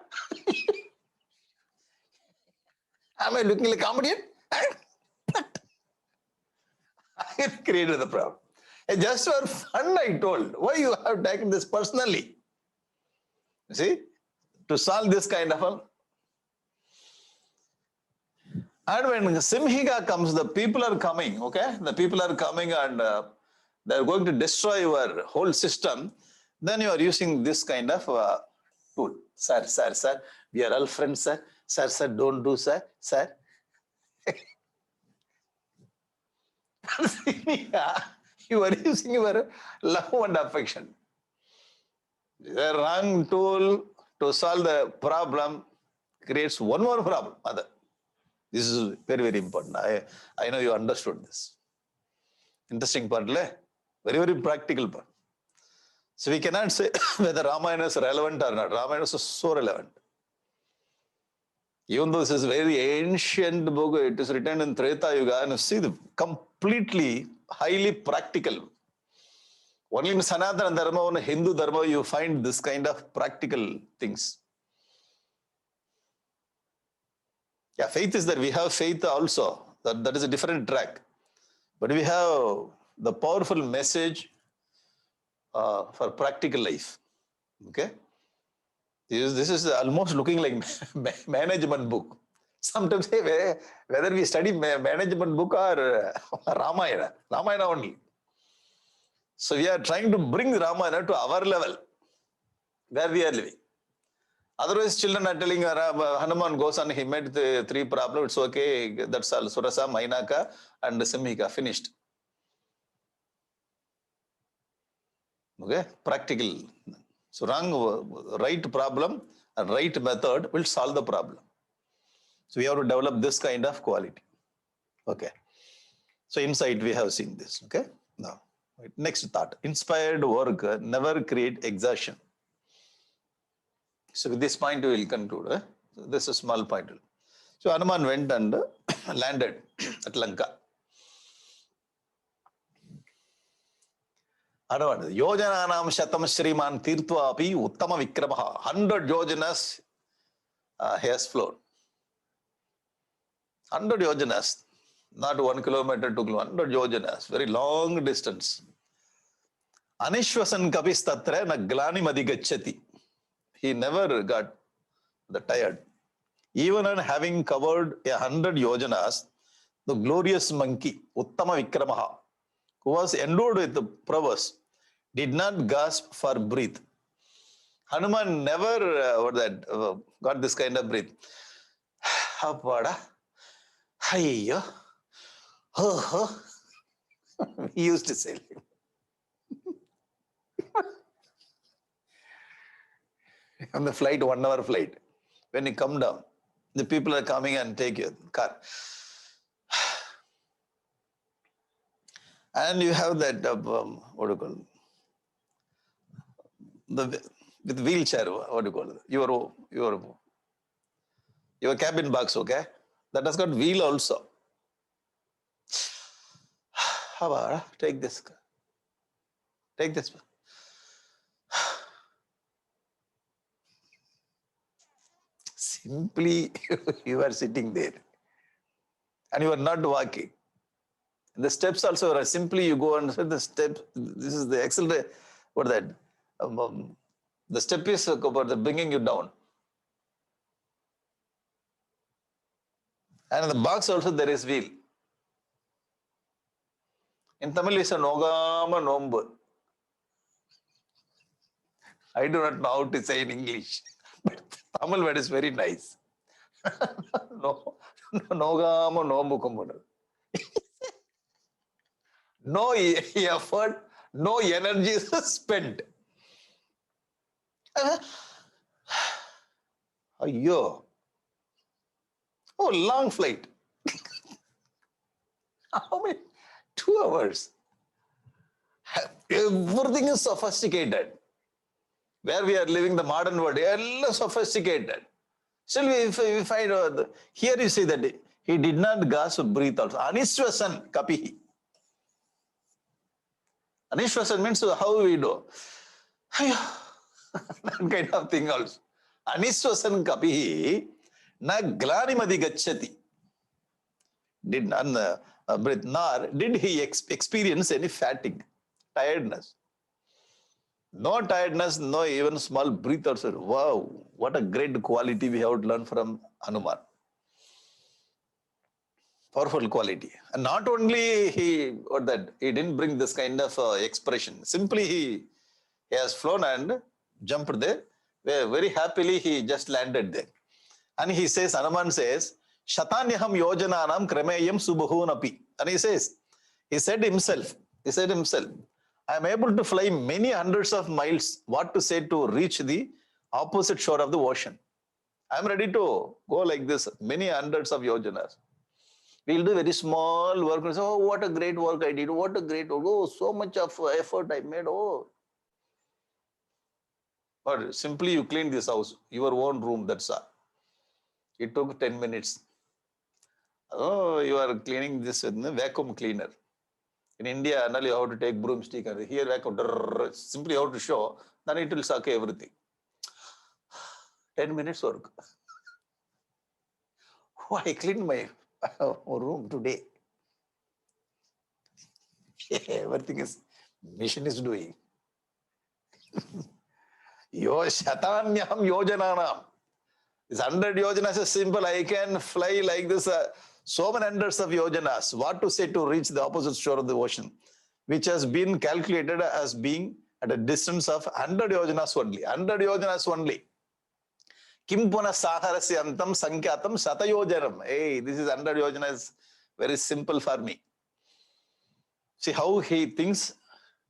Am I looking like a comedian? I created the problem. And just for fun, I told. Why you have taken this personally? You see, to solve this kind of a. And when Simhika comes, the people are coming, okay? The people are coming and they're going to destroy your whole system. Then you are using this kind of tool. Sir, we are all friends, sir. Sir, don't do, sir. Simhika, you are using your love and affection. The wrong tool to solve the problem creates one more problem. This is very, very important. I know you understood this. Interesting part, very, very practical part. So we cannot say whether Ramayana is relevant or not. Ramayana is so relevant. Even though this is a very ancient book, it is written in Treta Yuga, and you see the completely, highly practical. Only in Sanatana Dharma and Hindu Dharma, you find this kind of practical things. Yeah, faith is that we have faith also. That is a different track. But we have the powerful message for practical life. Okay? This is almost looking like management book. Sometimes say whether we study management book or Ramayana only. So we are trying to bring Ramayana to our level where we are living. Otherwise, children are telling Hanuman goes and he met the 3 problems. It's okay. That's all. Surasa, Mainaka, and Simhika finished. Okay, practical. So right problem and right method will solve the problem. So we have to develop this kind of quality. Okay. So inside we have seen this. Okay. Now, next thought. Inspired work never create exhaustion. So with this point we will conclude. So this is a small point. So Hanuman went and landed at Lanka. Yojananam shatam shriman tirtva api uttama vikramaha. 100 yojanas he has flown. 100 yojanas. Not 1 kilometer, 2 kilometers, 100 yojanas. Very long distance. Anishwasan kapis tatra na glani madigachati. He never got tired. Even on having covered 100 yojanas, the glorious monkey, Uttama Vikramaha, who was endowed with the prowess, did not gasp for breath. Hanuman never got this kind of breath. Hapada, hayyo, ho. He used to say. On the flight, 1 hour flight, when you come down, the people are coming and take your car. And you have that, what do you call it? With wheelchair, what do you call it? Your cabin box, okay? That has got wheel also. How about, take this. Take this. Simply, you are sitting there and you are not walking. The steps also are simply you go and the step. This is the accelerator. What is that? The step is about the bringing you down. And in the box also there is wheel. In Tamil it's a nogama nombu. I do not know how to say in English, but Tamil word is very nice. Nogama nombu kumbudu. No effort, no energy is spent. Ayyo. Oh, long flight. How many? 2 hours. Everything is sophisticated. Where we are living the modern world, all sophisticated. Still, we find here you see that he did not gasp breathe also. Anishwasan kapihi. Anishwasan means how we do. That kind of thing also. Anishwasan kapihi na glanimadi gacchati. Did not breathe, nor did he experience any fatigue, tiredness. No tiredness, no even small breath also. Wow, what a great quality we have to learn from Hanuman. Powerful quality. And not only he didn't bring this kind of expression. Simply he has flown and jumped there. Very happily he just landed there. And he says, Hanuman says, Shatanyaham yojananam krameyam subhunapi. And he said himself, I am able to fly many hundreds of miles, what to say, to reach the opposite shore of the ocean. I am ready to go like this, many hundreds of yojanas. We will do very small work. And say, oh, what a great work I did. What a great work. Oh, so much of effort I made. Oh. But simply you clean this house, your own room, that's all. It took 10 minutes. Oh, you are cleaning this with a vacuum cleaner. In India, you have to take broomstick and here vacuum, simply you have to show, then it will suck everything. 10 minutes work. Oh, I cleaned my room today. Everything is, mission is doing. Shatanyam yojananam. This 100 yojanas is simple. I can fly like this, so many hundreds of yojanas. What to say to reach the opposite shore of the ocean, which has been calculated as being at a distance of 100 yojanas only. 100 yojanas only. Kimpuna saharasya antam sankyatam satayojanam. Hey, this is 100 yojanas. Very simple for me. See how he thinks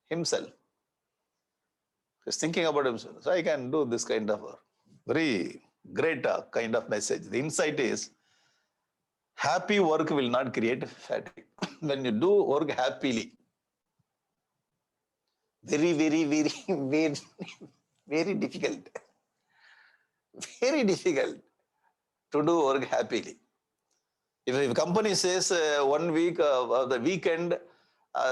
himself. He's thinking about himself. So I can do this kind of very great kind of message. The insight is, happy work will not create fatigue. When you do work happily, very, very, very, very, very difficult. Very difficult to do work happily. If a company says 1 week of the weekend,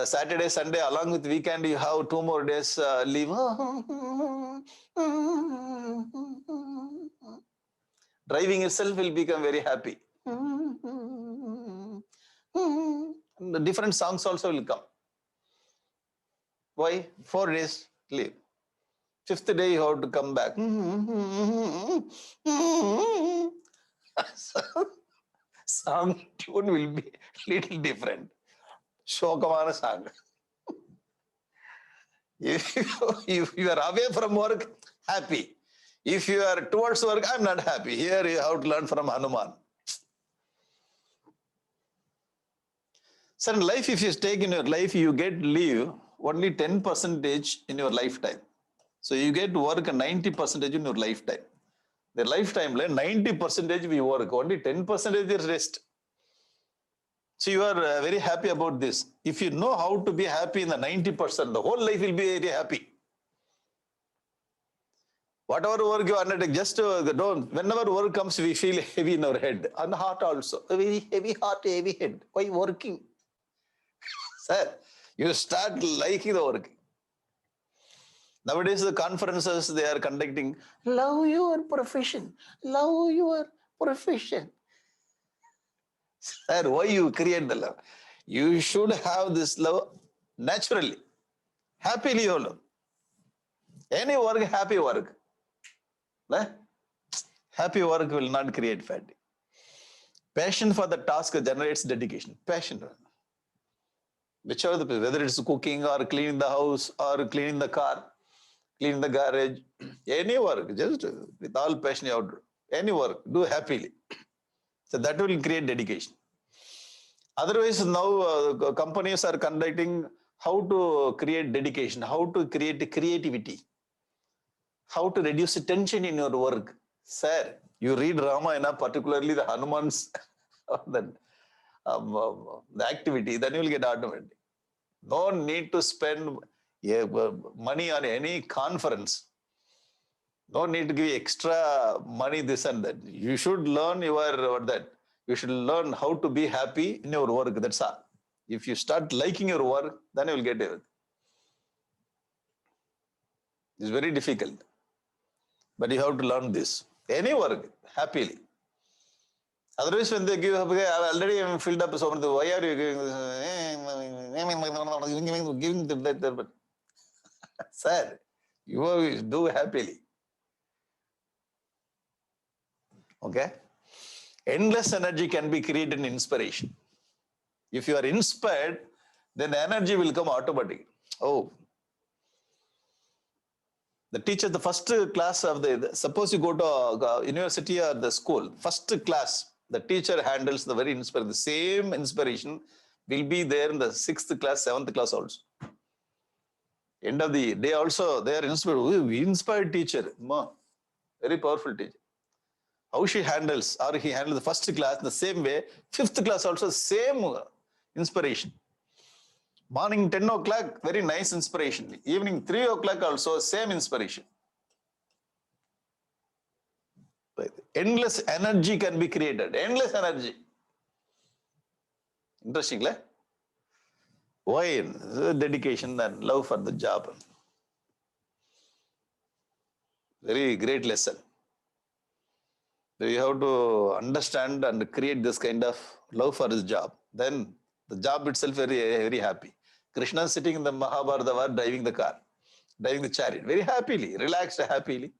Saturday, Sunday, along with weekend, you have 2 more days leave. Driving itself will become very happy. The different songs also will come. Why? 4 days leave. 5th day you have to come back. Song tune will be little different. Shokamana song. If you are away from work, happy. If you are towards work, I'm not happy. Here you have to learn from Hanuman. So in life, if you take in your life, you get leave only 10% in your lifetime. So you get work 90% in your lifetime. The lifetime, 90% we work, only 10% is rest. So you are very happy about this. If you know how to be happy in the 90%, the whole life will be very happy. Whatever work you undertake, just don't. Whenever work comes, we feel heavy in our head. And heart also. A very heavy heart, heavy head. Why working? Sir, you start liking the work. Nowadays, the conferences they are conducting, love your profession. Love your profession. Sir, why you create the love? You should have this love naturally. Happily you love. Any work, happy work. Happy work will not create fatigue. Passion for the task generates dedication. Passion. Whichever, whether it's cooking or cleaning the house or cleaning the car, cleaning the garage, any work, just with all passion you have to do. Any work, do happily. So that will create dedication. Otherwise, now companies are conducting how to create dedication, how to create creativity, how to reduce tension in your work. Sir, you read Ramayana, particularly the Hanuman's the activity, then you will get automatic. No need to spend Yeah, money on any conference. No need to give extra money, this and that. You should learn you should learn how to be happy in your work. That's all. If you start liking your work, then you will get everything. It's very difficult. But you have to learn this. Any work, happily. Otherwise, when they give, I already filled up so much. Why are you giving that? Sir, you do happily. Okay? Endless energy can be created in inspiration. If you are inspired, then the energy will come automatically. Oh. The teacher, the first class of suppose you go to university or the school, first class, the teacher handles the very inspiration. The same inspiration will be there in the 6th class, 7th class also. End of the day also, they are inspired. We inspired teacher. Very powerful teacher. How she handles or he handles the first class in the same way, 5th class also same inspiration. Morning 10 o'clock, very nice inspiration. Evening 3 o'clock also same inspiration. Endless energy can be created. Endless energy. Interesting, right? Why? Dedication and love for the job. Very great lesson. So you have to understand and create this kind of love for his job. Then the job itself very, very happy. Krishna sitting in the Mahabharata war, driving the car, driving the chariot, very happily, relaxed happily.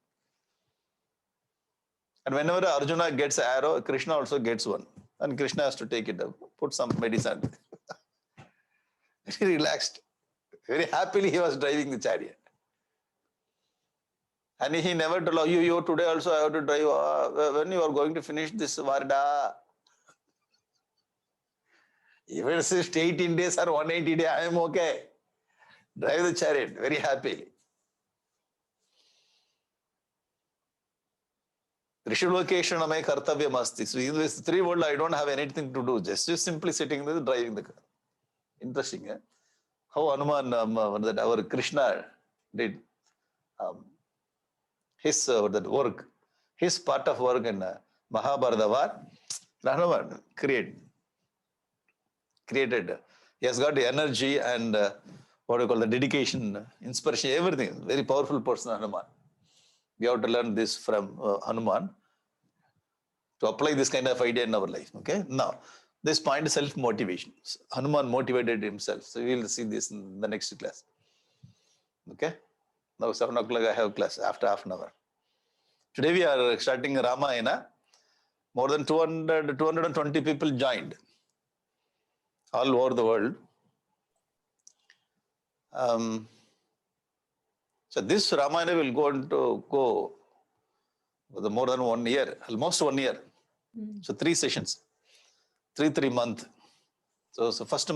And whenever Arjuna gets an arrow, Krishna also gets one. And Krishna has to take it up, put some medicine. Very relaxed. Very happily he was driving the chariot. And he never told you today also I have to drive. When you are going to finish this Varda? Even if it's 18 days or 180 days, I am okay. Drive the chariot very happily. Trishulokeşaname kartavyam asti. So in this 3 world, I don't have anything to do. Just simply sitting there driving the car. Interesting, eh? How Hanuman, that our Krishna did his that work, his part of work in Mahabharata war, Hanuman created. He has got the energy and what you call the dedication, inspiration, everything. Very powerful person, Hanuman. We have to learn this from Hanuman to apply this kind of idea in our life. Okay. Now, this point is self-motivation. Hanuman motivated himself. So we will see this in the next class. Okay. Now 7 o'clock I have class after half an hour. Today we are starting Ramayana. More than 220 people joined all over the world. So this Ramayana will go with more than 1 year, almost 1 year. So 3 sessions, 3 months. So first 3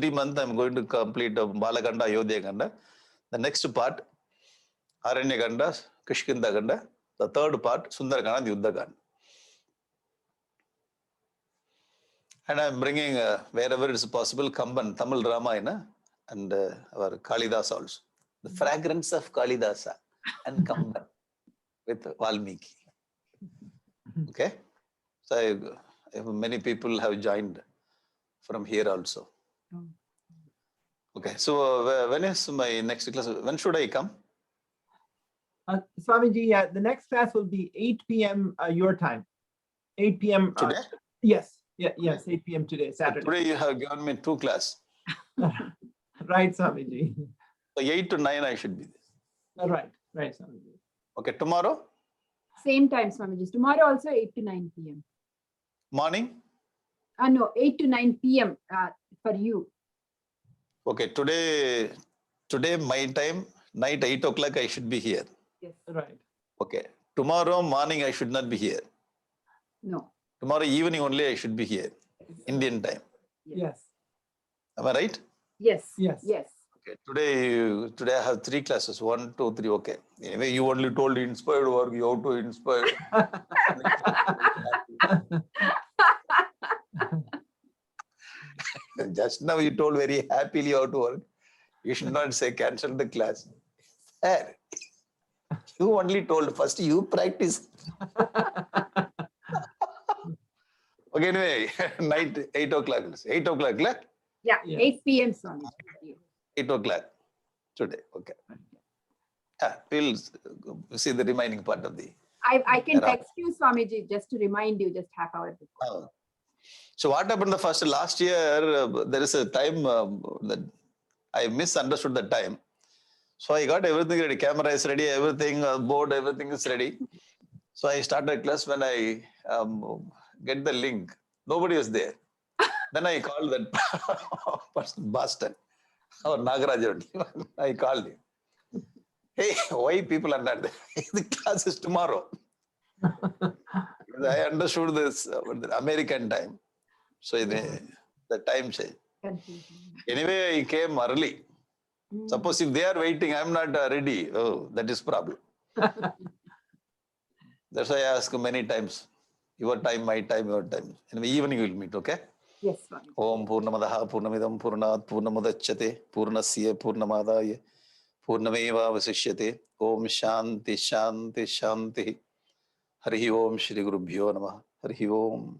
months I'm going to complete Balaganda, Ayodhya Ganda. The next part, Aranya Ganda, Kishkinda Ganda. The third part, Sundaraganda, Yuddha Ganda. And I'm bringing wherever it is possible, Kamban, Tamil Ramayana, and our Kalidasa also. The fragrance of Kalidasa and Kamban with Valmiki. Okay? So many people have joined from here also. Okay, so when is my next class? When should I come? Swamiji, the next class will be 8 p.m. Your time. 8 p.m. Today? Yes. Yes, 8 p.m. today, Saturday. Today you have given me 2 classes. Right, Swamiji. So 8 to 9 I should be there. Right, Swamiji. Okay, tomorrow? Same time, Swamiji. Tomorrow also 8 to 9 p.m. Morning? No, 8 to 9 p.m. For you. Okay, today my time, night 8 o'clock I should be here. Yes. Right. Okay, tomorrow morning I should not be here. No. Tomorrow evening only I should be here, Indian time. Yes. Am I right? Yes. Yes. Okay, today I have 3 classes, 1, 2, 3, okay. Anyway, you only told inspired work, you have to inspire. Just now you told very happily how to work. You should not say cancel the class. Sir, you only told first you practice. Okay, anyway, night 8 o'clock. 8 o'clock, Yeah, Yeah. 8 p.m. Swamiji. 8 o'clock today. Okay. We'll see the remaining part of the. I can Around. text you, Swamiji, just to remind you just half hour before. So what happened the first last year? There is a time that I misunderstood the time. So I got everything ready. Camera is ready. Everything board, everything is ready. So I started class. When I get the link, nobody was there. Then I called that person, Boston, or Nagarajan. I called him. Hey, why people are not there? The class is tomorrow. I understood this the American time. So the time change. Confusion. Anyway, I came early. Mm. Suppose if they are waiting, I'm not ready. Oh, that is problem. That's why I ask many times. Your time, my time, your time. Anyway, evening we'll meet, okay? Yes, Swamiji. Om Purnamadaha Purnamidam Purnat Purnamudachyate Purnasya Purnamadaya Purnameva Vasishyate Om Shanti Shanti Shanti Hari Om Shri Gurubhyo Namah Hari Om